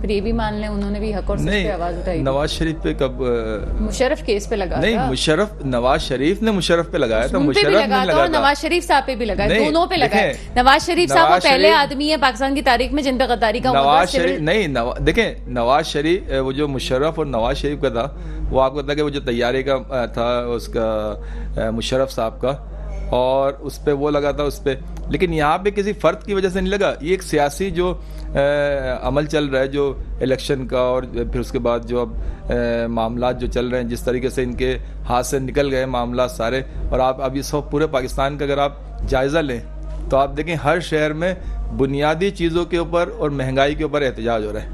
پھر یہ بھی مان لیں انہوں نے بھی حق اور سچ پہ آواز اٹھائی. نواز شریف پہ کب مشرف کیس پہ لگا نہیں, مشرف نواز شریف نے مشرف پہ لگایا تھا, مشرف نے لگا اور نواز شریف صاحب پہ بھی لگا, دونوں پہ لگا. نواز شریف صاحب وہ پہلے آدمی ہے پاکستان کی تاریخ میں جن پہ غداری کا نواز شریف نہیں, دیکھیں نواز شریف وہ جو مشرف اور نواز شریف کا تھا وہ آپ کو پتا کہ وہ جو طیارے کا تھا اس کا مشرف صاحب کا, اور اس پہ وہ لگا تھا اس پہ, لیکن یہاں پہ کسی فرد کی وجہ سے نہیں لگا. یہ ایک سیاسی جو عمل چل رہا ہے جو الیکشن کا, اور پھر اس کے بعد جو اب معاملات جو چل رہے ہیں, جس طریقے سے ان کے ہاتھ سے نکل گئے معاملات سارے, اور آپ اب اس وقت پورے پاکستان کا اگر آپ جائزہ لیں تو آپ دیکھیں ہر شہر میں بنیادی چیزوں کے اوپر اور مہنگائی کے اوپر احتجاج ہو رہا ہے.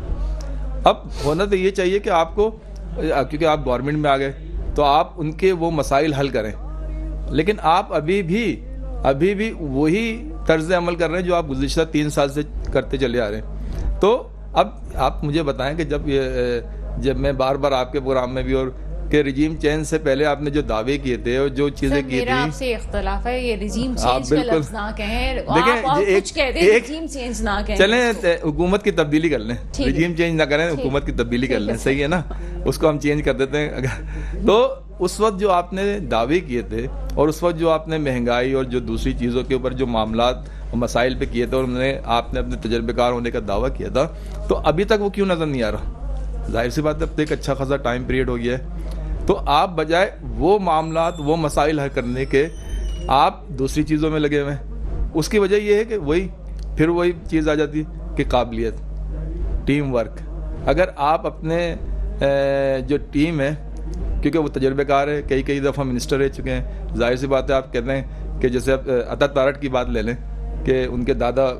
اب ہونا تو یہ چاہیے کہ آپ کو, کیونکہ آپ گورنمنٹ میں آ گئے تو آپ ان کے وہ مسائل حل کریں, لیکن آپ ابھی بھی وہی طرز عمل کر رہے ہیں جو آپ گزشتہ 3 سال سے کرتے چلے آ رہے ہیں. تو اب آپ مجھے بتائیں کہ جب میں بار بار آپ کے پروگرام میں بھی, اور کہ رجیم چینج سے پہلے آپ نے جو دعوے کیے تھے اور جو چیزیں کی تھی, میرا آپ سے اختلاف ہے, یہ رجیم چینج کا لفظ نہ کہیں, آپ کچھ کہہ دیں, رجیم چینج نہ کہیں. چلیں حکومت کی تبدیلی کر لیں, رجیم چینج نہ کریں, حکومت کی تبدیلی کر لیں, صحیح ہے نا, اس کو ہم چینج کر دیتے ہیں. تو اس وقت جو آپ نے دعوے کیے تھے اور اس وقت جو آپ نے مہنگائی اور جو دوسری چیزوں کے اوپر جو معاملات اور مسائل پہ کیے تھے, اور آپ نے اپنے تجربے کار ہونے کا دعویٰ کیا تھا, تو ابھی تک وہ کیوں نظر نہیں آ رہا؟ ظاہر سی بات ہے اب تو ایک اچھا خاصا ٹائم پیریڈ ہو گیا ہے. تو آپ بجائے وہ معاملات وہ مسائل حل کرنے کے آپ دوسری چیزوں میں لگے ہوئے ہیں. اس کی وجہ یہ ہے کہ وہی چیز آ جاتی کہ قابلیت, ٹیم ورک. اگر آپ اپنے جو ٹیم ہے, کیونکہ وہ تجربہ کار ہے, کئی دفعہ منسٹر رہ چکے ہیں, ظاہر سی بات ہے آپ کہتے ہیں کہ جیسے عطا تارٹ کی بات لے لیں کہ ان کے دادا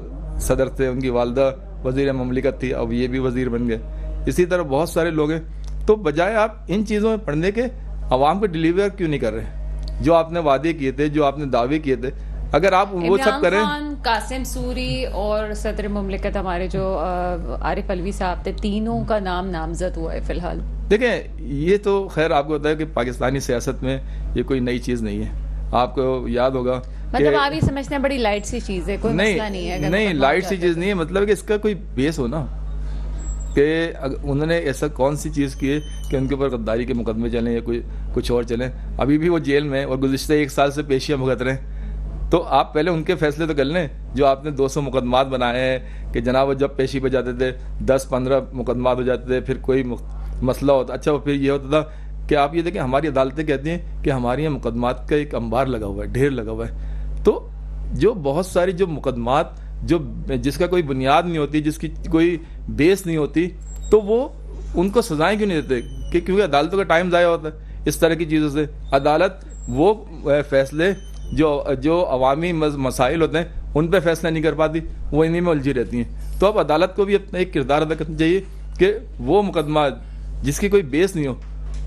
صدر تھے, ان کی والدہ وزیر مملکت تھی, اب یہ بھی وزیر بن گئے. اسی طرح بہت سارے لوگ ہیں. تو بجائے آپ ان چیزوں میں پڑھنے کے عوام کو ڈیلیور کیوں نہیں کر رہے جو آپ نے وعدے کیے تھے, جو آپ نے دعوے کیے تھے؟ اگر آپ وہ سب کریں. عمران خان, قاسم سوری اور صدر مملکت ہمارے جو عارف علوی صاحب تھے, تینوں کا نام نامزد ہوا ہے فی الحال. دیکھیں یہ تو خیر آپ کو پتا ہے کہ پاکستانی سیاست میں یہ کوئی نئی چیز نہیں ہے. آپ کو یاد ہوگا, مطلب آپ یہ سمجھتے ہیں بڑی لائٹ سی چیز ہے, کوئی مسئلہ نہیں ہے. نہیں لائٹ سی چیز نہیں ہے, مطلب کہ اس کا کوئی بیس ہو نا, کہ انہوں نے ایسا کون سی چیز کی ہے کہ ان کے اوپر غداری کے مقدمے چلیں یا کچھ اور چلیں. ابھی بھی وہ جیل میں اور گزشتہ 1 سال سے پیشیاں بھگت رہے ہیں. تو آپ پہلے ان کے فیصلے تو کر لیں. جو آپ نے 200 مقدمات بنائے ہیں کہ جناب وہ جب پیشی پہ جاتے تھے 10-15 مقدمات ہو جاتے تھے, پھر کوئی مسئلہ ہوتا, اچھا پھر یہ ہوتا تھا کہ آپ یہ دیکھیں ہماری عدالتیں کہتی ہیں کہ ہمارے یہاں مقدمات کا ایک انبار لگا ہوا ہے, ڈھیر لگا ہوا ہے. تو جو بہت ساری جو مقدمات جس کا کوئی بنیاد نہیں ہوتی, جس کی کوئی بیس نہیں ہوتی, تو وہ ان کو سزائیں کیوں نہیں دیتے؟ کہ کیونکہ عدالتوں کا ٹائم ضائع ہوتا ہے اس طرح کی چیزوں سے. عدالت وہ فیصلے جو عوامی مسائل ہوتے ہیں ان پہ فیصلہ نہیں کر پاتی, وہ انہی میں الجھی رہتی ہیں. تو اب عدالت کو بھی اپنا ایک کردار ادا کرنا چاہیے کہ وہ مقدمات جس کی کوئی بیس نہیں ہو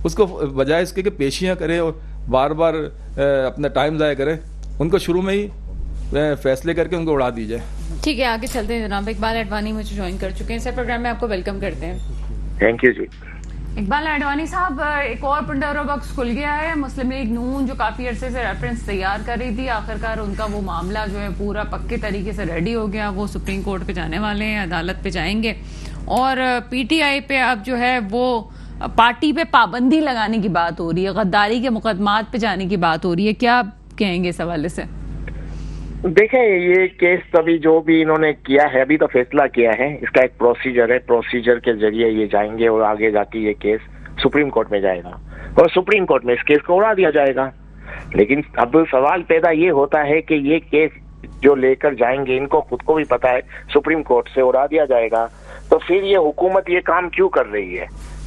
اس کو بجائے اس کے کہ پیشیاں کرے اور بار بار اپنا ٹائم ضائع کرے, ان کو شروع میں ہی فیصلے کر کے ان کو اڑا دی جائے. ٹھیک ہے, آگے چلتے ہیں. جناب اقبال اڈوانی مجھے جوائن کر چکے ہیں سر پروگرام میں, آپ کو ویلکم کرتے ہیں. تھینک یو جی. اقبال اڈوانی صاحب, ایک اور پنڈورا باکس کھل گیا ہے. مسلم لیگ نون جو کافی عرصے سے ریفرنس تیار کر رہی تھی, آخرکار ان کا وہ معاملہ جو ہے پورا پکے طریقے سے ریڈی ہو گیا. وہ سپریم کورٹ پہ جانے والے ہیں, عدالت پہ جائیں گے, اور پی ٹی آئی پہ اب جو ہے وہ پارٹی پہ پابندی لگانے کی بات ہو رہی ہے, غداری کے مقدمات پہ جانے کی بات ہو رہی ہے. کیا کہیں گے اس حوالے سے؟ دیکھیں یہ کیس ابھی جو بھی انہوں نے کیا ہے, ابھی تو فیصلہ کیا ہے, اس کا ایک پروسیجر ہے, پروسیجر کے ذریعے یہ جائیں گے اور آگے جا کے یہ کیس سپریم کورٹ میں جائے گا اور سپریم کورٹ میں اس کیس کو اڑا دیا جائے گا. لیکن اب سوال پیدا یہ ہوتا ہے کہ یہ کیس جو لے کر جائیں گے, ان کو خود کو بھی پتا ہے سپریم کورٹ سے اڑا دیا جائے گا, تو پھر یہ حکومت یہ کام کیوں کر رہی ہے؟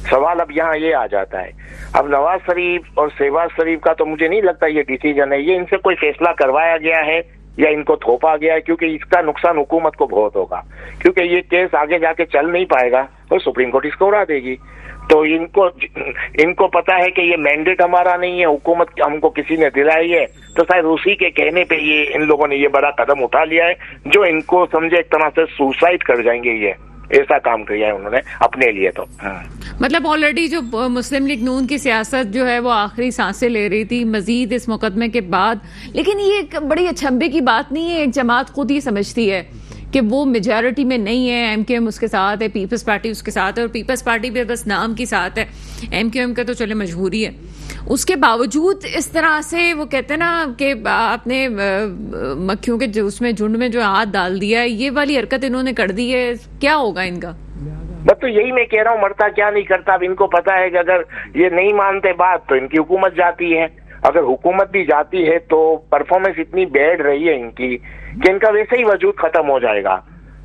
سوال اب یہاں یہ آ جاتا ہے. اب نواز شریف اور شہباز شریف کا تو مجھے نہیں لگتا یہ ڈیسیجن ہے, یہ ان سے کوئی فیصلہ کروایا گیا ہے یا ان کو تھوپا گیا ہے, کیونکہ اس کا نقصان حکومت کو بہت ہوگا, کیونکہ یہ کیس آگے جا کے چل نہیں پائے گا اور سپریم کورٹ اس کو اڑا دے گی. تو ان کو پتا ہے کہ یہ مینڈیٹ ہمارا نہیں ہے, حکومت ہم کو کسی نے دلائی ہے, تو شاید اسی کے کہنے پہ یہ ان لوگوں نے یہ بڑا قدم اٹھا لیا ہے, جو ان کو سمجھے ایک طرح سے سوسائڈ کر جائیں گے. یہ ایسا کام کیا ہے انہوں نے اپنے لیے. تو مطلب آلریڈی جو مسلم لیگ نون کی سیاست جو ہے وہ آخری سانسیں لے رہی تھی مزید اس مقدمے کے بعد. لیکن یہ ایک بڑی اچھمبے کی بات نہیں ہے, ایک جماعت خود ہی سمجھتی ہے کہ وہ میجارٹی میں نہیں ہے, ایم کیو ایم اس کے ساتھ ہے, پیپلز پارٹی اس کے ساتھ ہے, اور پیپلز پارٹی بھی بس نام کے ساتھ ہے, ایم کیو ایم کا تو چلے مجبوری ہے, اس کے باوجود اس طرح سے وہ کہتے ہیں نا کہ آپ نے مکھیوں کے اس میں جھنڈ میں جو ہاتھ ڈال دیا ہے, یہ والی حرکت انہوں نے کر دی ہے, کیا ہوگا ان کا؟ بس تو یہی میں کہہ رہا ہوں, مرتا کیا نہیں کرتا. اب ان کو پتا ہے کہ اگر یہ نہیں مانتے بات تو ان کی حکومت جاتی ہے, اگر حکومت بھی جاتی ہے تو پرفارمنس اتنی بیڈ رہی ہے ان کی کہ ان کا ویسے ہی وجود ختم ہو جائے گا.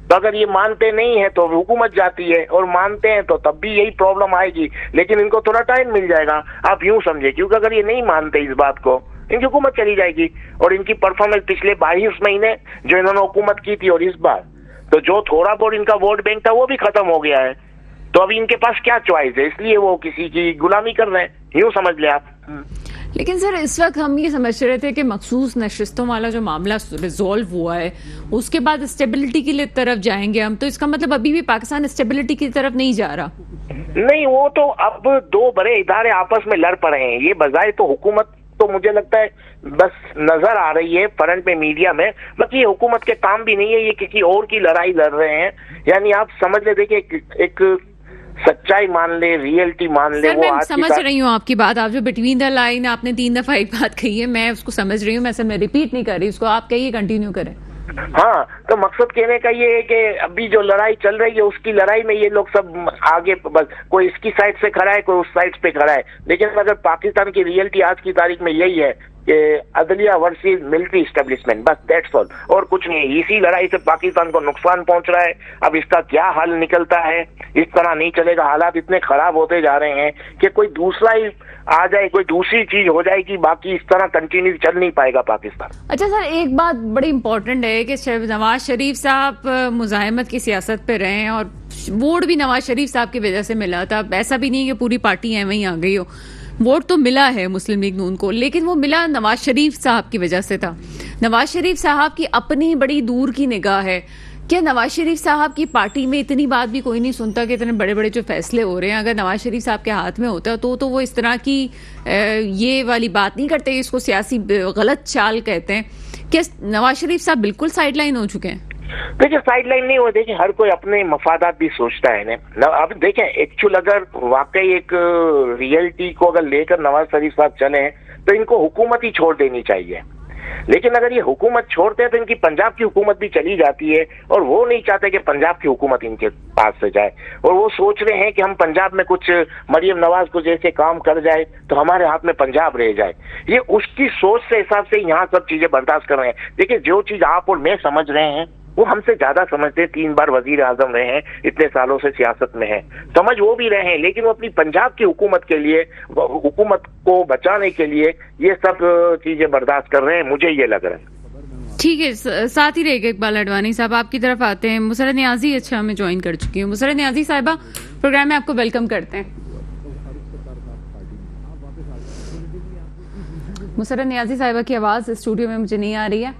تو اگر یہ مانتے نہیں ہیں تو حکومت جاتی ہے, اور مانتے ہیں تو تب بھی یہی پرابلم آئے گی, لیکن ان کو تھوڑا ٹائم مل جائے گا. آپ یوں سمجھے, کیونکہ اگر یہ نہیں مانتے اس بات کو, ان کی حکومت چلی جائے گی. اور ان کی پرفارمنس پچھلے 22 مہینے جو انہوں نے حکومت کی تھی اور اس بار, تو جو تھوڑا بہت ان کا ووٹ بینک تھا وہ بھی ختم ہو گیا ہے. تو ابھی ان کے پاس کیا چوائس ہے, اس لیے وہ کسی کی غلامی کر رہے ہیں, یوں سمجھ لیں آپ. لیکن سر اس وقت ہم یہ سمجھ رہے تھے کہ مخصوص نشستوں والا جو معاملہ ریزالو ہوا ہے اس کے بعد اسٹیبلٹی کی طرف جائیں گے ہم, تو اس کا مطلب ابھی بھی پاکستان اسٹیبلٹی کی طرف نہیں جا رہا. نہیں, وہ تو اب 2 بڑے ادارے آپس میں لڑ پڑے ہیں. یہ بظاہر تو حکومت تو مجھے لگتا ہے بس نظر آ رہی ہے فرنٹ میں, میڈیا میں, باقی یہ حکومت کے کام بھی نہیں ہے, یہ کسی اور کی لڑائی لڑ رہے ہیں. یعنی آپ سمجھ لے, دیکھیں ایک سچائی مان لے, ریئلٹی مان لے. سر میں سمجھ رہی ہوں آپ کی بات, آپ جو بٹوین دا لائن آپ نے 3 دفعہ ایک بات کہی ہے, میں اس کو سمجھ رہی ہوں, میں اصل میں ریپیٹ نہیں کر رہی اس کو, آپ کہیے, کنٹینیو کریں. ہاں, تو مقصد کہنے کا یہ ہے کہ ابھی جو لڑائی چل رہی ہے اس کی لڑائی میں یہ لوگ سب آگے, بس کوئی اس کی سائڈ سے کھڑا ہے, کوئی اس سائڈ پہ کھڑا ہے. لیکن اگر پاکستان کی ریئلٹی آج کی تاریخ میں یہی ہے کہ عدلیہ ورسز ملٹری اسٹیبلشمنٹ, بس دیٹس آل, اور کچھ نہیں. اسی لڑائی سے پاکستان کو نقصان پہنچ رہا ہے. اب اس کا کیا حل نکلتا ہے, اس طرح نہیں چلے گا. حالات اتنے خراب ہوتے جا رہے ہیں کہ کوئی دوسرا ہی آ جائے, کوئی دوسری چیز ہو جائے گی, باقی اس طرح کنٹینیو چل نہیں پائے گا پاکستان. اچھا سر, ایک بات بڑی امپورٹنٹ ہے کہ نواز شریف صاحب مزاحمت کی سیاست پہ رہے ہیں, اور ووٹ بھی نواز شریف صاحب کی وجہ سے ملا تھا. ایسا بھی نہیں کہ پوری پارٹی ایویں ہی آ گئی ہو, ووٹ تو ملا ہے مسلم لیگ نون کو, لیکن وہ ملا نواز شریف صاحب کی وجہ سے تھا. نواز شریف صاحب کی اپنی بڑی دور کی نگاہ ہے. کیا نواز شریف صاحب کی پارٹی میں اتنی بات بھی کوئی نہیں سنتا کہ اتنے بڑے بڑے جو فیصلے ہو رہے ہیں اگر نواز شریف صاحب کے ہاتھ میں ہوتا تو وہ اس طرح کی یہ والی بات نہیں کرتے, اس کو سیاسی غلط چال کہتے ہیں. کہ نواز شریف صاحب بالکل سائڈ لائن ہو چکے ہیں؟ دیکھیں, سائڈ لائن نہیں ہو, دیکھیں ہر کوئی اپنے مفادات بھی سوچتا ہے نا. اب دیکھیں ایکچوئل اگر واقعی ایک ریئلٹی کو اگر لے کر نواز شریف صاحب چلیں تو ان کو حکومت ہی چھوڑ دینی چاہیے. لیکن اگر یہ حکومت چھوڑتے ہیں تو ان کی پنجاب کی حکومت بھی چلی جاتی ہے, اور وہ نہیں چاہتے کہ پنجاب کی حکومت ان کے پاس سے جائے, اور وہ سوچ رہے ہیں کہ ہم پنجاب میں کچھ مریم نواز کو جیسے کام کر جائے تو ہمارے ہاتھ میں پنجاب رہ جائے. یہ اس کی سوچ سے حساب سے یہاں سب چیزیں برداشت کر رہے ہیں. دیکھیں جو چیز آپ اور میں سمجھ رہے ہیں وہ ہم سے زیادہ سمجھتے, 3 بار وزیر اعظم رہے ہیں, اتنے سالوں سے سیاست میں ہیں, سمجھ وہ بھی رہے ہیں, لیکن وہ اپنی پنجاب کی حکومت کے لیے, حکومت کو بچانے کے لیے یہ سب چیزیں برداشت کر رہے ہیں, مجھے یہ لگ رہا ہے. ٹھیک ہے, ساتھ ہی رہے گا اقبال اڈوانی صاحب, آپ کی طرف آتے ہیں. مسرت نیازی اچھا ہمیں جوائن کر چکی ہوں. مسرت نیازی صاحبہ پروگرام میں آپ کو ویلکم کرتے ہیں. مسرت نیازی صاحبہ کی آواز اسٹوڈیو میں مجھے نہیں آ رہی ہے.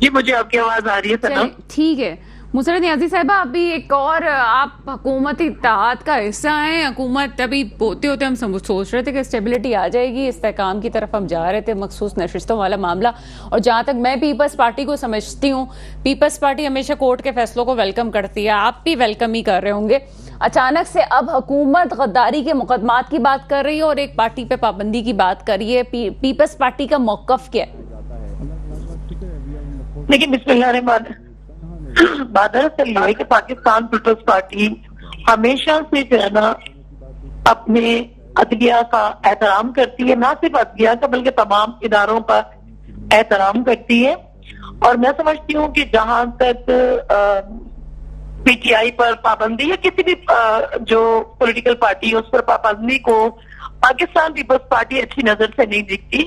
جی مجھے آپ کی آواز آ رہی ہے. ٹھیک ہے, مسرت نیازی صاحبہ ابھی ایک اور آپ حکومتی اتحاد کا حصہ ہیں. حکومت ابھی ہوتے ہوتے ہم سوچ رہے تھے کہ اسٹیبلٹی آ جائے گی, استحکام کی طرف ہم جا رہے تھے, مخصوص نشستوں والا معاملہ. اور جہاں تک میں پیپلز پارٹی کو سمجھتی ہوں, پیپلز پارٹی ہمیشہ کورٹ کے فیصلوں کو ویلکم کرتی ہے, آپ بھی ویلکم ہی کر رہے ہوں گے. اچانک سے اب حکومت غداری کے مقدمات کی بات کر رہی ہے اور ایک پارٹی پہ پابندی کی بات کر رہی ہے. پیپلز پارٹی کا موقف کیا ہے؟ لیکن بسم اللہ الرحمن بادر سے یہ ہے کہ پاکستان پیپلز پارٹی ہمیشہ سے جو ہے نا اپنے عدلیہ کا احترام کرتی ہے, نہ صرف عدلیہ کا بلکہ تمام اداروں کا احترام کرتی ہے. اور میں سمجھتی ہوں کہ جہاں تک پی ٹی آئی پر پابندی یا کسی بھی جو پولیٹیکل پارٹی ہے اس پر پابندی کو پاکستان پیپلز پارٹی اچھی نظر سے نہیں دیکھتی.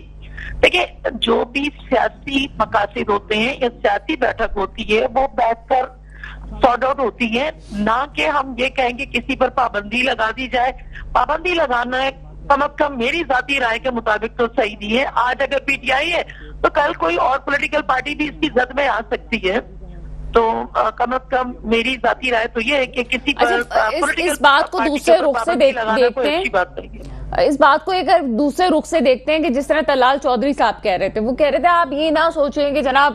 دیکھیں جو بھی سیاسی مقاصد ہوتے ہیں یا سیاسی بیٹھک ہوتی ہے وہ بیٹھ کر سارٹ آؤٹ ہوتی ہے, نہ کہ ہم یہ کہیں کہ کسی پر پابندی لگا دی جائے. پابندی لگانا ہے کم از کم میری ذاتی رائے کے مطابق تو صحیح نہیں ہے. آج اگر پی ٹی آئی ہے تو کل کوئی اور پولیٹیکل پارٹی بھی اس کی زد میں آ سکتی ہے. تو کم از کم میری ذاتی رائے تو یہ ہے کہ کسی پر اس بات کو دوسرے رخ سے دیکھتے ہیں, اس بات کو ایک دوسرے رخ سے دیکھتے ہیں کہ جس طرح طلال چودھری صاحب کہہ رہے تھے, وہ کہہ رہے تھے آپ یہ نہ سوچیں کہ جناب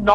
9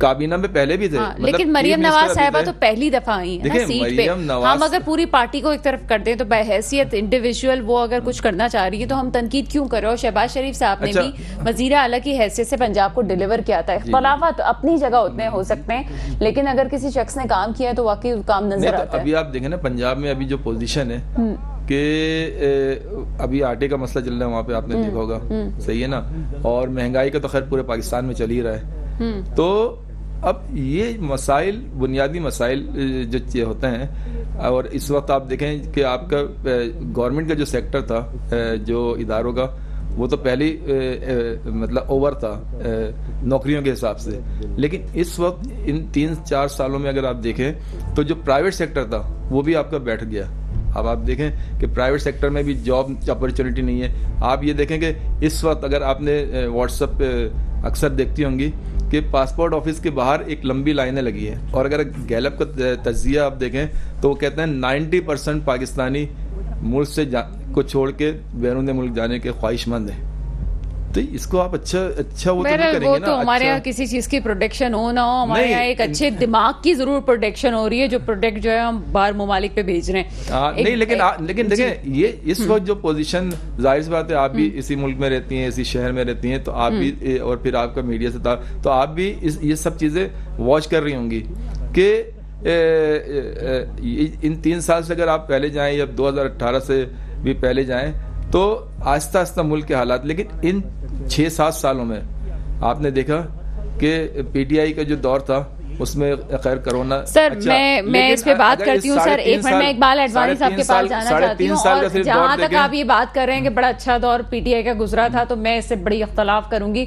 کابینہ میں پہلے بھی تھے. لیکن مریم نواز صاحبہ تو پہلی دفعہ آئی ہیں نا سیٹ پہ. ہم اگر پوری پارٹی کو ایک طرف کر دیں تو بحیثیت انڈیویجول وہ اگر کچھ کرنا چاہ رہی ہے تو ہم تنقید کیوں کریں. اور شہباز شریف صاحب نے بھی وزیر اعلیٰ کی حیثیت سے پنجاب کو ڈیلیور کیا تھا. اختلافات اپنی جگہ اتنے ہو سکتے ہیں لیکن اگر کسی شخص نے کام کیا ہے تو واقعی کام نظر آتا ہے. ابھی آپ دیکھیں نا پنجاب میں ابھی جو پوزیشن ہے کہ ابھی آٹے کا مسئلہ چل رہا ہے وہاں پہ, آپ نے دیکھا ہوگا, صحیح ہے نا, اور مہنگائی کا تو خیر پورے پاکستان میں چل ہی رہا ہے. تو اب یہ مسائل, بنیادی مسائل جو ہوتے ہیں, اور اس وقت آپ دیکھیں کہ آپ کا گورنمنٹ کا جو سیکٹر تھا, جو اداروں کا, وہ تو پہلی مطلب اوور تھا نوکریوں کے حساب سے. لیکن اس وقت ان 3-4 سالوں میں اگر آپ دیکھیں تو جو پرائیویٹ سیکٹر تھا وہ بھی آپ کا بیٹھ گیا. اب آپ دیکھیں کہ پرائیویٹ سیکٹر میں بھی جاب اپرچونٹی نہیں ہے. آپ یہ دیکھیں کہ اس وقت اگر آپ نے واٹس ایپ پہ اکثر دیکھتی ہوں گی کہ پاسپورٹ آفس کے باہر ایک لمبی لائنیں لگی ہیں, اور اگر گیلپ کا تجزیہ آپ دیکھیں تو وہ کہتے ہیں 90% پاکستانی ملک سے کو چھوڑ کے بیرون ملک جانے کے خواہش مند ہیں. تو اس کو آپ اچھا وہ تو نہیں کریں گے نا. تو ہمارے یہاں کسی چیز کی پروڈکشن ہو نہ ہو, ہمارے یہاں ایک اچھے دماغ کی ضرور پروڈکشن ہو رہی ہے, جو پروڈکٹ جو ہے ہم باہر ممالک پہ بھیج رہے ہیں. نہیں لیکن دیکھیں یہ اس وقت جو پوزیشن, ظاہر سی بات ہے آپ بھی اسی ملک میں رہتی ہیں, اسی شہر میں رہتی ہیں, تو آپ بھی, اور پھر آپ کا میڈیا سے تھا تو آپ بھی یہ سب چیزیں واچ کر رہی ہوں گی کہ ان 3 سال سے اگر آپ پہلے جائیں یا 2018 سے بھی پہلے جائیں تو آہستہ آہستہ ملک کے حالات, لیکن ان 6-7 سالوں میں آپ نے دیکھا کہ پی ٹی آئی کا جو دور تھا اس میں خیر کرونا. سر میں اس پہ بات کرتی ہوں. سر ایک منٹ میں اقبال اڈوانی صاحب کے پاس جانا چاہتی ہوں, اور جہاں تک آپ یہ بات کر رہے ہیں کہ بڑا اچھا دور پی ٹی آئی کا گزرا تھا, تو میں اس سے بڑی اختلاف کروں گی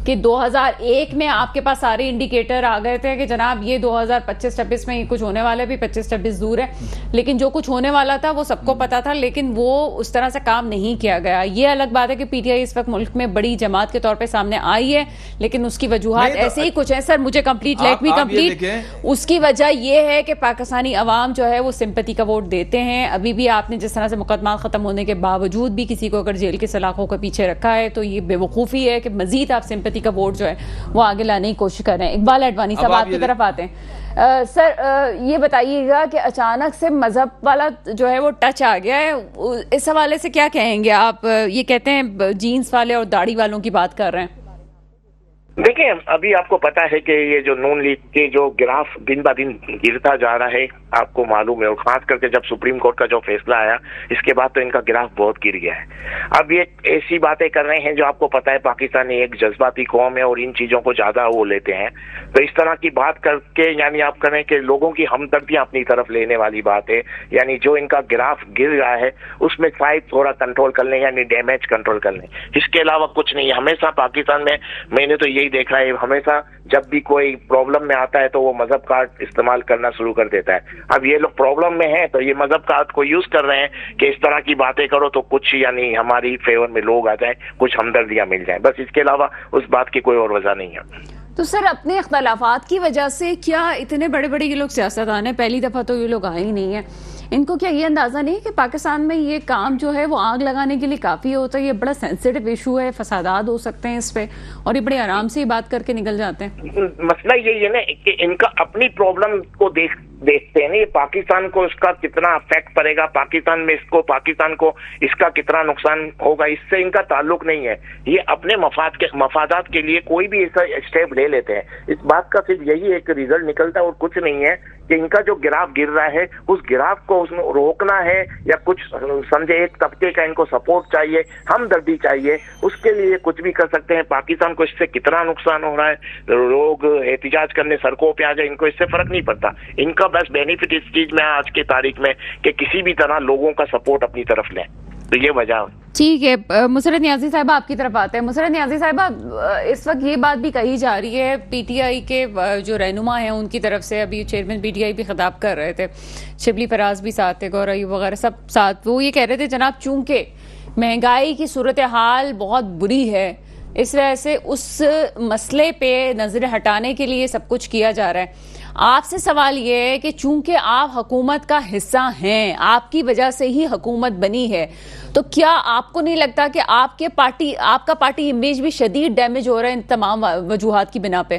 کہ 2001 میں آپ کے پاس سارے انڈیکیٹر آ گئے تھے کہ جناب یہ 2025-26 میں کچھ ہونے والا ہے. بھی 25-26 دور ہے, لیکن جو کچھ ہونے والا تھا وہ سب کو پتا تھا, لیکن وہ اس طرح سے کام نہیں کیا گیا. یہ الگ بات ہے کہ پی ٹی آئی اس وقت ملک میں بڑی جماعت کے طور پہ سامنے آئی ہے, لیکن اس کی وجوہات ایسے ہی کچھ ہیں. سر مجھے کمپلیٹ لیٹ می کمپلیٹ. اس کی وجہ یہ ہے کہ پاکستانی عوام جو ہے وہ سمپتی کا ووٹ دیتے ہیں. ابھی بھی آپ نے جس طرح سے مقدمات ختم ہونے کے باوجود بھی کسی کو اگر جیل کے سلاخوں کے پیچھے رکھا ہے تو یہ بے وقوفی ہے کہ مزید آپ سمپتی کا ووٹ جو ہے وہ آگے لانے کی کوشش کر رہے ہیں. اقبال اڈوانی صاحب آپ کی طرف آتے ہیں. سر یہ بتائیے گا کہ اچانک سے مذہب والا جو ہے وہ ٹچ آ گیا ہے, اس حوالے سے کیا کہیں گے آپ؟ یہ کہتے ہیں جینس والے اور داڑھی والوں کی بات کر رہے ہیں. دیکھیں ابھی آپ کو پتا ہے کہ یہ جو نون لیگ کے جو گراف دن با دن گرتا جا رہا ہے, آپ کو معلوم ہے, اور خاص کر کے جب سپریم کورٹ کا جو فیصلہ آیا اس کے بعد تو ان کا گراف بہت گر گیا ہے. اب یہ ایسی باتیں کر رہے ہیں جو آپ کو پتا ہے پاکستانی ایک جذباتی قوم ہے اور ان چیزوں کو زیادہ وہ لیتے ہیں, تو اس طرح کی بات کر کے یعنی آپ کریں کہ لوگوں کی ہمدردیاں اپنی طرف لینے والی بات ہے. یعنی جو ان کا گراف گر رہا ہے اس میں شاید تھوڑا کنٹرول کر لیں, یعنی ڈیمیج کنٹرول کر لیں, اس کے علاوہ کچھ نہیں. ہمیشہ پاکستان میں نے تو یہی دیکھا ہے, ہمیشہ جب بھی کوئی پرابلم میں آتا ہے تو وہ مذہب کارڈ استعمال کرنا شروع کر دیتا ہے. اب یہ لوگ پرابلم میں ہیں تو یہ مذہب کارڈ کو یوز کر رہے ہیں کہ اس طرح کی باتیں کرو تو کچھ یعنی ہماری فیور میں لوگ آ جائیں, کچھ ہمدردیاں مل جائیں, بس اس کے علاوہ اس بات کی کوئی اور وجہ نہیں ہے. تو سر اپنے اختلافات کی وجہ سے کیا اتنے بڑے بڑے یہ لوگ سیاستدان ہیں, پہلی دفعہ تو یہ لوگ آئے ہی نہیں ہیں, ان کو کیا یہ اندازہ نہیں کہ پاکستان میں یہ کام جو ہے وہ آگ لگانے کے لیے کافی ہوتا ہے؟ یہ بڑا سینسیٹیو ایشو ہے, فسادات ہو سکتے ہیں اس پہ, اور یہ بڑے آرام سے ہی بات کر کے نکل جاتے ہیں. مسئلہ یہی ہے نا کہ ان کا اپنی پرابلم کو دیکھتے ہیں, یہ پاکستان کو اس کا کتنا افیکٹ پڑے گا, پاکستان کو اس کا کتنا نقصان ہوگا, اس سے ان کا تعلق نہیں ہے. یہ اپنے مفادات کے لیے کوئی بھی ایسا اسٹیپ لے لیتے ہیں. اس بات کا صرف یہی ایک ریزلٹ نکلتا ہے اور کچھ نہیں ہے کہ ان کا جو گراف گر رہا ہے اس گراف کو اس میں روکنا ہے, یا کچھ سمجھے ایک طبقے کا ان کو سپورٹ چاہیے, ہمدردی چاہیے, اس کے لیے کچھ بھی کر سکتے ہیں. پاکستان کو اس سے کتنا نقصان ہو رہا ہے, لوگ احتجاج کرنے سڑکوں پہ آ جائے, ان کو اس سے فرق نہیں پڑتا. ان کا بس بینیفٹ اس چیز میں آج کی تاریخ میں کہ کسی بھی طرح لوگوں کا سپورٹ اپنی طرف لیں, تو یہ وجہ. ٹھیک ہے, مسرت نیازی صاحبہ آپ کی طرف آتے ہیں. مسرت نیازی صاحبہ اس وقت یہ بات بھی کہی جا رہی ہے, پی ٹی آئی کے جو رہنما ہیں ان کی طرف سے, ابھی چیئرمین پی ٹی آئی بھی خطاب کر رہے تھے, شبلی فراز بھی ساتھ تھے, گور ایوب وغیرہ سب ساتھ, وہ یہ کہہ رہے تھے جناب چونکہ مہنگائی کی صورتحال بہت بری ہے اس وجہ سے اس مسئلے پہ نظر ہٹانے کے لیے سب کچھ کیا جا رہا ہے. آپ سے سوال یہ ہے کہ چونکہ آپ حکومت کا حصہ ہیں, آپ کی وجہ سے ہی حکومت بنی ہے, تو کیا آپ کو نہیں لگتا کہ آپ کا پارٹی امیج بھی شدید ڈیمیج ہو رہا ہے ان تمام وجوہات کی بنا پہ؟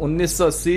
1980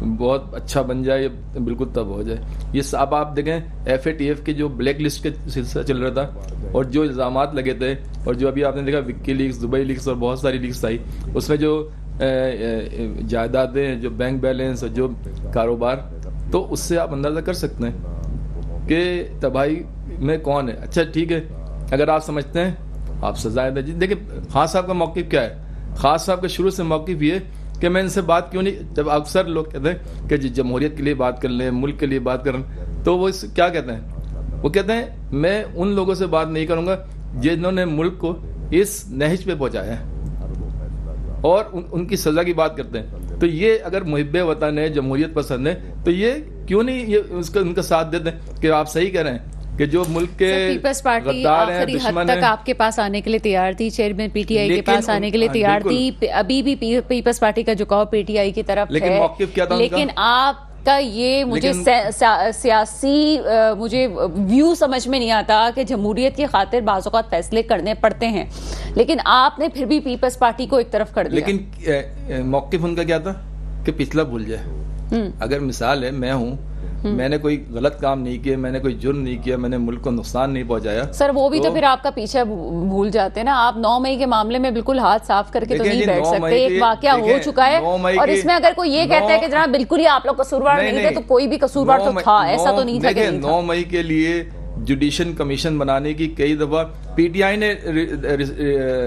بہت اچھا بن جائے بالکل تب ہو جائے. یہ اب آپ دیکھیں FATF کی جو بلیک لسٹ کے سلسلہ چل رہا تھا اور جو الزامات لگے تھے اور جو ابھی آپ نے دیکھا وکی لیکس, دبئی لیکس اور بہت ساری لیکس آئی, اس میں جو جائیدادیں, جو بینک بیلنس اور جو کاروبار, تو اس سے آپ اندازہ کر سکتے ہیں کہ تباہی میں کون ہے. اچھا ٹھیک ہے, اگر آپ سمجھتے ہیں آپ سزائیں دیں. دیکھیں خان صاحب کا موقف کیا ہے. خان صاحب کا شروع سے موقف یہ کہ میں ان سے بات کیوں نہیں, جب اکثر لوگ کہتے ہیں کہ جمہوریت کے لیے بات کر لیں, ملک کے لیے بات کریں, تو وہ کیا کہتے ہیں, وہ کہتے ہیں میں ان لوگوں سے بات نہیں کروں گا جنہوں نے ملک کو اس نہج پہ پہنچایا ہے, اور ان کی سزا کی بات کرتے ہیں. تو یہ اگر محب وطن ہے, جمہوریت پسند ہے, تو یہ کیوں نہیں یہ ان کا ساتھ دیتے ہیں کہ آپ صحیح کہہ رہے ہیں کہ جو ملک کے پیپلز پارٹی غدار ہیں, آخری حد دشمن تک ہیں. آپ کے پاس آنے کے لیے تیار تھی, چیئرمین PTI کے پاس آنے کے لیے تیار تھی, ابھی بھی پیپلز پارٹی کا جھکاؤ PTI کی طرف لیکن ہے, موقف کیا تھا ان کا؟ لیکن آپ کا یہ مجھے سیاسی مجھے ویو سمجھ میں نہیں آتا کہ جمہوریت کی خاطر بعض اوقات فیصلے کرنے پڑتے ہیں, لیکن آپ نے پھر بھی پیپلز پارٹی کو ایک طرف کر دیا. لیکن موقف ان کا کیا تھا کہ پچھلا بھول جائے. اگر مثال ہے میں ہوں, میں نے کوئی غلط کام نہیں کیا, میں نے کوئی جرم نہیں کیا, میں نے ملک کو نقصان نہیں پہنچایا. سر وہ بھی تو پھر آپ کا پیچھے بھول جاتے ہیں نا. آپ 9 مئی کے معاملے میں بالکل ہاتھ صاف کر کے تو نہیں بیٹھ سکتے. ایک واقعہ ہو چکا ہے اور اس میں اگر کوئی یہ کہتا ہے کہ جناب بالکل ہی آپ لوگ قصوروار نہیں تھے, تو کوئی بھی قصوروار تو تھا, ایسا تو نہیں تھا کہ 9 مئی کے لیے جوڈیشل کمیشن بنانے کی کئی دفعہ PTI نے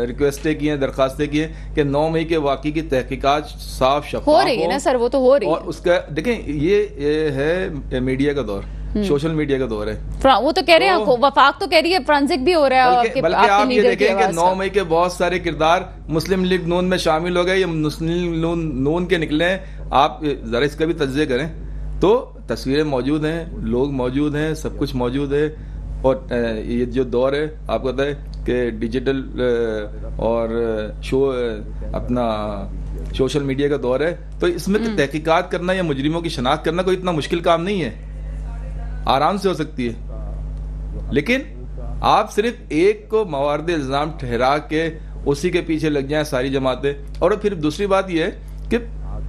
ریکویسٹیں کی ہیں, درخواستیں کی ہیں کہ 9 مئی کے واقعے کی تحقیقات صاف شفاف ہو رہی ہے نا سر, وہ تو ہو رہی ہے. اور اس کا دیکھیں یہ ہے میڈیا کا دور, سوشل میڈیا کا دور ہے. وہ تو کہہ رہے ہیں, وفاق تو کہہ رہی ہے فرانسک بھی ہو رہا ہے. بلکہ آپ یہ دیکھیں کہ 9 مئی کے بہت سارے کردار مسلم لیگ نون میں شامل ہو گئے, یہ مسلم لیگ نون کے نکلے ہیں. آپ ذرا اس کا بھی تجزیہ کریں تو تصویریں موجود ہیں, لوگ موجود ہیں, سب کچھ موجود ہے. اور یہ جو دور ہے آپ کو پتہ ہے کہ ڈیجیٹل اور اپنا سوشل میڈیا کا دور ہے, تو اس میں تحقیقات کرنا یا مجرموں کی شناخت کرنا کوئی اتنا مشکل کام نہیں ہے, آرام سے ہو سکتی ہے. لیکن آپ صرف ایک کو موارد الزام ٹھہرا کے اسی کے پیچھے لگ جائیں ساری جماعتیں. اور پھر دوسری بات یہ ہے کہ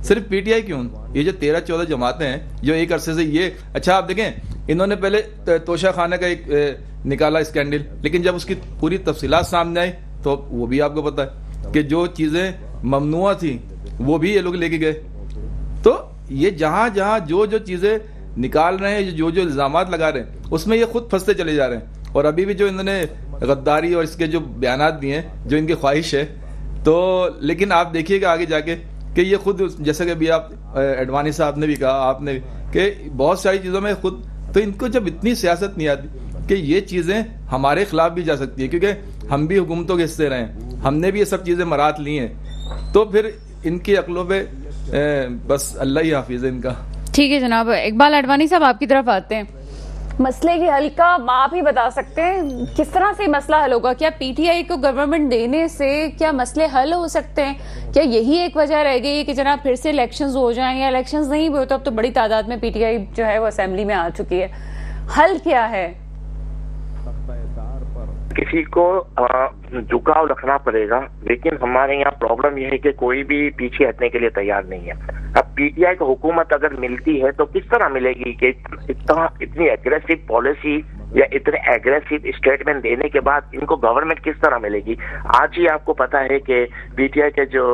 صرف PTI کیوں, یہ جو 13-14 جماعتیں ہیں جو ایک عرصے سے یہ, اچھا آپ دیکھیں انہوں نے پہلے توشہ خانہ کا ایک نکالا اسکینڈل, لیکن جب اس کی پوری تفصیلات سامنے آئی تو وہ بھی آپ کو پتہ ہے کہ جو چیزیں ممنوع تھیں وہ بھی یہ لوگ لے کے گئے. تو یہ جہاں جہاں جو چیزیں نکال رہے ہیں, جو الزامات لگا رہے ہیں, اس میں یہ خود پھنستے چلے جا رہے ہیں. اور ابھی بھی جو انہوں نے غداری اور اس کے جو بیانات دیے ہیں, جو ان کی خواہش ہے, تو لیکن آپ دیکھیے گا آگے جا کے کہ یہ خود, جیسا کہ ابھی آپ اڈوانی صاحب نے بھی کہا, آپ نے, کہ بہت ساری چیزوں میں خود, تو ان کو جب اتنی سیاست نہیں آتی کہ یہ چیزیں ہمارے خلاف بھی جا سکتی ہیں, کیونکہ ہم بھی حکومتوں کے حصے رہے ہیں, ہم نے بھی یہ سب چیزیں مرات لی ہیں, تو پھر ان کی عقلوں پہ بس اللہ ہی حافظ ہے ان کا. ٹھیک ہے جناب. اقبال اڈوانی صاحب آپ کی طرف آتے ہیں. مسئلے کی حل کا آپ ہی بتا سکتے ہیں کس طرح سے مسئلہ حل ہوگا؟ کیا PTI کو گورنمنٹ دینے سے کیا مسئلے حل ہو سکتے ہیں؟ کیا یہی ایک وجہ رہ گئی ہے کہ جناب پھر سے الیکشنز ہو جائیں, یا الیکشنز نہیں ہوئے تو اب تو بڑی تعداد میں PTI جو ہے وہ اسمبلی میں آ چکی ہے, حل کیا ہے؟ کسی کو جھکاؤ رکھنا پڑے گا, لیکن ہمارے یہاں پرابلم یہ ہے کہ کوئی بھی پیچھے ہٹنے کے لیے تیار نہیں ہے. اب PTI کو حکومت اگر ملتی ہے تو کس طرح ملے گی کہ اتنی ایگریسو پالیسی یا اتنے ایگریسو اسٹیٹمنٹ دینے کے بعد ان کو گورنمنٹ کس طرح ملے گی؟ آج ہی آپ کو پتا ہے کہ PTI کے جو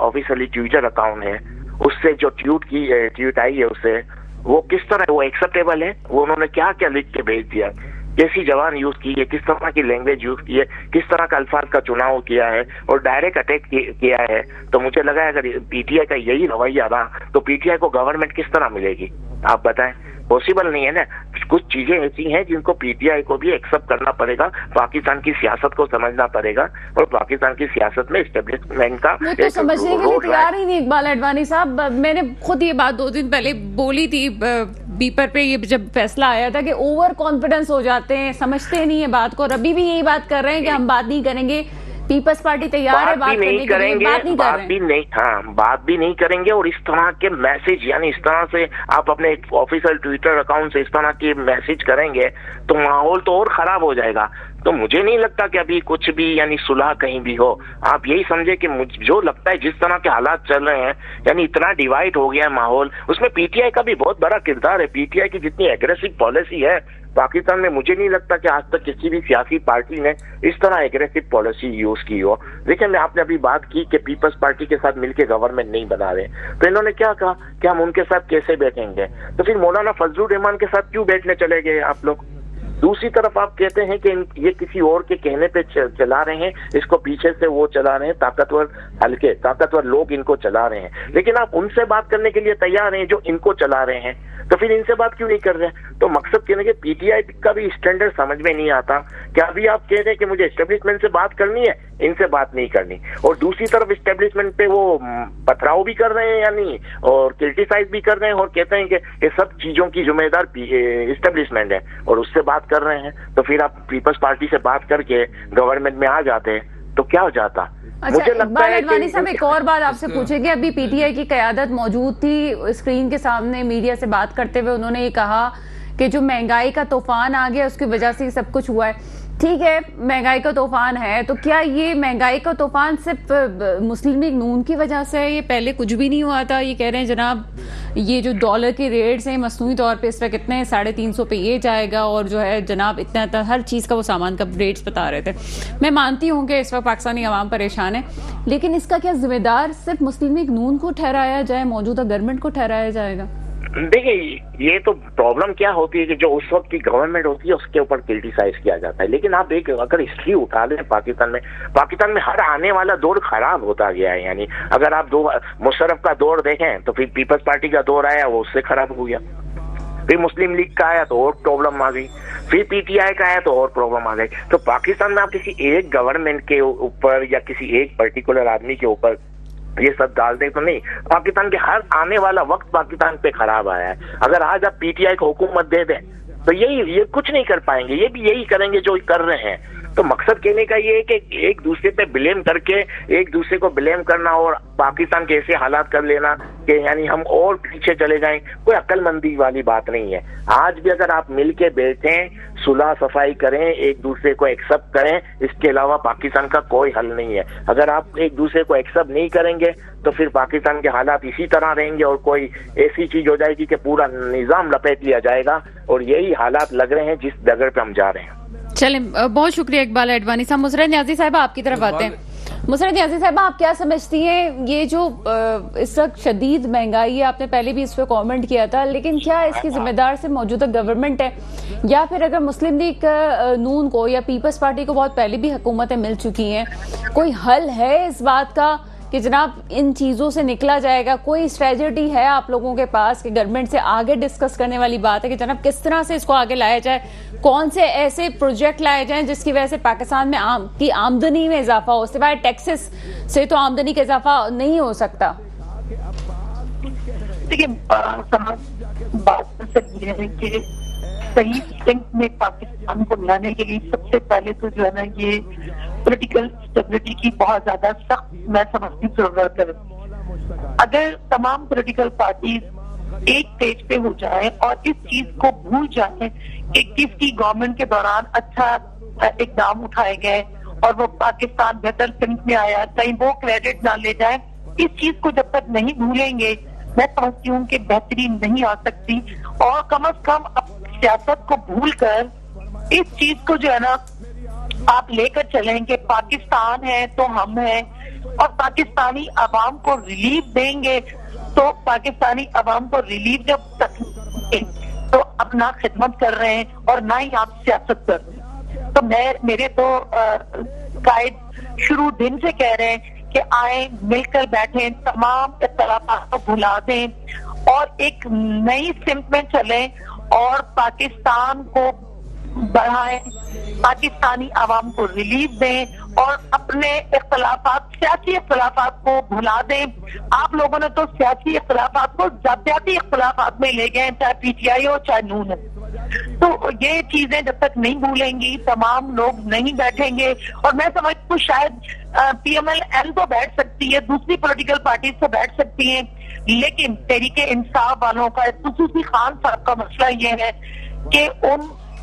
آفیشلی ٹویٹر اکاؤنٹ ہے, اس سے جو ٹویٹ آئی ہے, اس سے وہ کس طرح وہ ایکسیپٹیبل ہے؟ وہ انہوں نے کیا کیا لکھ کے بھیج دیا, کیسی زبان یوز کی ہے, کس طرح کی لینگویج یوز کی ہے, کس طرح کا الفاظ کا چناؤ کیا ہے, اور ڈائریکٹ اٹیک کیا ہے. تو مجھے لگا اگر PTI کا یہی رویہ رہا تو PTI کو گورنمنٹ کس طرح ملے گی؟ آپ بتائیں, پاسبل نہیں ہے نا. کچھ چیزیں ایسی ہیں جن کو PTI کو بھی ایکسپٹ کرنا پڑے گا, پاکستان کی سیاست کو سمجھنا پڑے گا, اور پاکستان کی سیاست میں اسٹیبلشمنٹ کا وہ تو سمجھنے کے لیے تیار ہی نہیں اقبال اڈوانی صاحب. میں نے خود یہ بات 2 دن پہلے بولی تھی بیپر پہ, یہ جب فیصلہ آیا تھا کہ اوور کانفیڈنس ہو جاتے ہیں, سمجھتے نہیں ہے بات کو, اور ابھی بھی یہی بات کر رہے ہیں کہ ہم بات نہیں کریں گے. پیپلز پارٹی تیار ہے بات کرنے کے لیے, بات بھی نہیں کریں گے. اور اس طرح کے میسج, یعنی اس طرح سے آپ اپنے آفیشیل ٹویٹر اکاؤنٹ سے اس طرح کے میسج کریں گے تو ماحول تو اور خراب ہو جائے گا. تو مجھے نہیں لگتا کہ ابھی کچھ بھی یعنی صلح کہیں بھی ہو. آپ یہی سمجھے کہ جو لگتا ہے جس طرح کے حالات چل رہے ہیں یعنی اتنا ڈیوائڈ ہو گیا ہے ماحول, اس میں پی ٹی آئی کا بھی بہت بڑا کردار ہے. پی ٹی آئی کی جتنی ایگریسو پالیسی ہے پاکستان میں, مجھے نہیں لگتا کہ آج تک کسی بھی سیاسی پارٹی نے اس طرح ایگریسو پالیسی یوز کی ہو. دیکھیں میں آپ نے ابھی بات کی کہ پیپلز پارٹی کے ساتھ مل کے گورنمنٹ نہیں بنا رہے, تو انہوں نے کیا کہا کہ ہم ان کے ساتھ کیسے بیٹھیں گے, تو پھر مولانا فضل الرحمان کے ساتھ کیوں بیٹھنے چلے گئے آپ لوگ؟ دوسری طرف آپ کہتے ہیں کہ یہ کسی اور کے کہنے پہ چلا رہے ہیں, اس کو پیچھے سے وہ چلا رہے ہیں, طاقتور لوگ ان کو چلا رہے ہیں, لیکن آپ ان سے بات کرنے کے لیے تیار ہیں جو ان کو چلا رہے ہیں, تو پھر ان سے بات کیوں نہیں کر رہے؟ تو مقصد کہنے کہ پی ٹی آئی کا بھی اسٹینڈرڈ سمجھ میں نہیں آتا کہ ابھی آپ کہہ رہے ہیں کہ مجھے اسٹیبلشمنٹ سے بات کرنی ہے, ان سے بات نہیں کرنی, اور دوسری طرف اسٹیبلشمنٹ پہ وہ پتھراؤ بھی کر رہے ہیں یعنی اور کرٹیسائز بھی کر رہے ہیں, اور کہتے ہیں کہ یہ سب چیزوں کی ذمہ دار اسٹیبلشمنٹ ہے, اور اس سے بات کر رہے ہیں. تو پھر آپ پیپلز پارٹی سے بات کر کے گورنمنٹ میں آ جاتے تو کیا ہو جاتا؟ اچھا اقبال اڈوانی صاحب ایک اور بات آپ سے پوچھیں گے, ابھی پی ٹی آئی کی قیادت موجود تھی اسکرین کے سامنے میڈیا سے بات کرتے ہوئے, انہوں نے یہ کہا کہ جو مہنگائی کا طوفان آ گیا اس کی وجہ سے یہ سب کچھ ہوا ہے. ٹھیک ہے مہنگائی کا طوفان ہے, تو کیا یہ مہنگائی کا طوفان صرف مسلم لیگ نون کی وجہ سے ہے؟ یہ پہلے کچھ بھی نہیں ہوا تھا؟ یہ کہہ رہے ہیں جناب یہ جو ڈالر کے ریٹس ہیں مصنوعی طور پہ اس وقت کتنے ہیں, 350 پہ یہ جائے گا, اور جو ہے جناب اتنا ہر چیز کا وہ سامان کا ریٹس بتا رہے تھے. میں مانتی ہوں کہ اس وقت پاکستانی عوام پریشان ہے, لیکن اس کا کیا ذمہ دار صرف مسلم لیگ نون کو ٹھہرایا جائے, موجودہ گورنمنٹ کو ٹھہرایا جائے گا؟ دیکھیں یہ تو پرابلم کیا ہوتی ہے کہ جو اس وقت کی گورنمنٹ ہوتی ہے اس کے اوپر کرٹیسائز کیا جاتا ہے, لیکن آپ ایک اگر ہسٹری اٹھا لیں پاکستان میں ہر آنے والا دور خراب ہوتا گیا ہے. یعنی اگر آپ مشرف کا دور دیکھیں تو پھر پیپلز پارٹی کا دور آیا وہ اس سے خراب ہو گیا, پھر مسلم لیگ کا آیا تو اور پرابلم آ گئی, پھر پی ٹی آئی کا آیا تو اور پرابلم آ گئی. تو پاکستان میں آپ کسی ایک گورنمنٹ کے اوپر یا کسی ایک پرٹیکولر آدمی کے اوپر یہ سب ڈال دیں تو نہیں, پاکستان کے ہر آنے والا وقت پاکستان پہ خراب آیا ہے. اگر آج آپ پی ٹی آئی کو حکومت دے دیں تو یہ کچھ نہیں کر پائیں گے, یہ بھی یہی کریں گے جو کر رہے ہیں. تو مقصد کہنے کا یہ ہے کہ ایک دوسرے پہ بلیم کر کے ایک دوسرے کو بلیم کرنا اور پاکستان کے ایسے حالات کر لینا کہ یعنی ہم اور پیچھے چلے جائیں, کوئی عقل مندی والی بات نہیں ہے. آج بھی اگر آپ مل کے بیٹھیں, صلح صفائی کریں, ایک دوسرے کو ایکسپٹ کریں, اس کے علاوہ پاکستان کا کوئی حل نہیں ہے. اگر آپ ایک دوسرے کو ایکسپٹ نہیں کریں گے تو پھر پاکستان کے حالات اسی طرح رہیں گے, اور کوئی ایسی چیز ہو جائے گی کہ پورا نظام لپیٹ لیا جائے گا, اور یہی حالات لگ رہے ہیں جس ڈگر پہ ہم جا رہے ہیں. چلیں بہت شکریہ اقبال اڈوانی صاحب. مسرت نیازی صاحبہ آپ کی طرف آتے ہیں. مسرت نیازی صاحبہ آپ کیا سمجھتی ہیں یہ جو اس وقت شدید مہنگائی ہے, آپ نے پہلے بھی اس پہ کامنٹ کیا تھا, لیکن کیا اس کی ذمہ دار سے موجودہ گورنمنٹ ہے, یا پھر اگر مسلم لیگ نون کو یا پیپلز پارٹی کو بہت پہلے بھی حکومتیں مل چکی ہیں, کوئی حل ہے اس بات کا کہ جناب ان چیزوں سے نکلا جائے گا؟ کوئی اسٹریٹجی ہے آپ لوگوں کے پاس کہ گورنمنٹ سے آگے ڈسکس کرنے والی بات ہے کہ جناب کس طرح سے اس کو آگے لایا جائے, کون سے ایسے پروجیکٹ لائے جائیں جس کی وجہ سے پاکستان میں کی آمدنی میں اضافہ ہو؟ سوائے ٹیکسز سے تو آمدنی کا اضافہ نہیں ہو سکتا. دیکھیے بات یہ ہے کہ صحیح سمت میں پاکستان کو لانے کے لیے سب سے پہلے تو جو ہے نا یہ پولیٹیکل اسٹیبلٹی کی بہت زیادہ سخت میں سمجھتی ضرورت ہے. اگر تمام پولیٹیکل پارٹیز ایک پیج پہ ہو جائیں اور اس چیز کو بھول جائیں کہ کس کی گورنمنٹ کے دوران اچھا اقدام اٹھائے گئے اور وہ پاکستان بہتر سمت میں آیا, کہیں وہ کریڈٹ نہ لے جائیں, اس چیز کو جب تک نہیں بھولیں گے میں سمجھتی ہوں کہ بہتری نہیں آ سکتی. اور کم از کم سیاست کو بھول کر اس چیز کو جو ہے نا آپ لے کر چلیں کہ پاکستان ہے تو ہم ہیں, اور پاکستانی عوام کو ریلیف دیں گے, تو پاکستانی عوام کو ریلیف جب تک تو اپنا خدمت کر رہے ہیں اور نہ ہی آپ سیاست کر رہے ہیں. تو میرے تو قائد شروع دن سے کہہ رہے ہیں کہ آئیں مل کر بیٹھیں, تمام اختلافات کو بھلا دیں اور ایک نئی سمت میں چلیں اور پاکستان کو بڑھائیں, پاکستانی عوام کو ریلیف دیں اور اپنے اختلافات, سیاسی اختلافات کو بھلا دیں. آپ لوگوں نے تو سیاسی اختلافات کو ذاتیاتی اختلافات میں لے گئے, چاہے پی ٹی آئی ہو چاہے نون ہے. تو یہ چیزیں جب تک نہیں بھولیں گی تمام لوگ نہیں بیٹھیں گے. اور میں سمجھتی ہوں شاید پی ایم ایل این تو بیٹھ سکتی ہے, دوسری پولیٹیکل پارٹیز تو بیٹھ سکتی ہیں, لیکن تحریک انصاف والوں کا, خصوصی خان صاحب کا مسئلہ یہ ہے کہ ان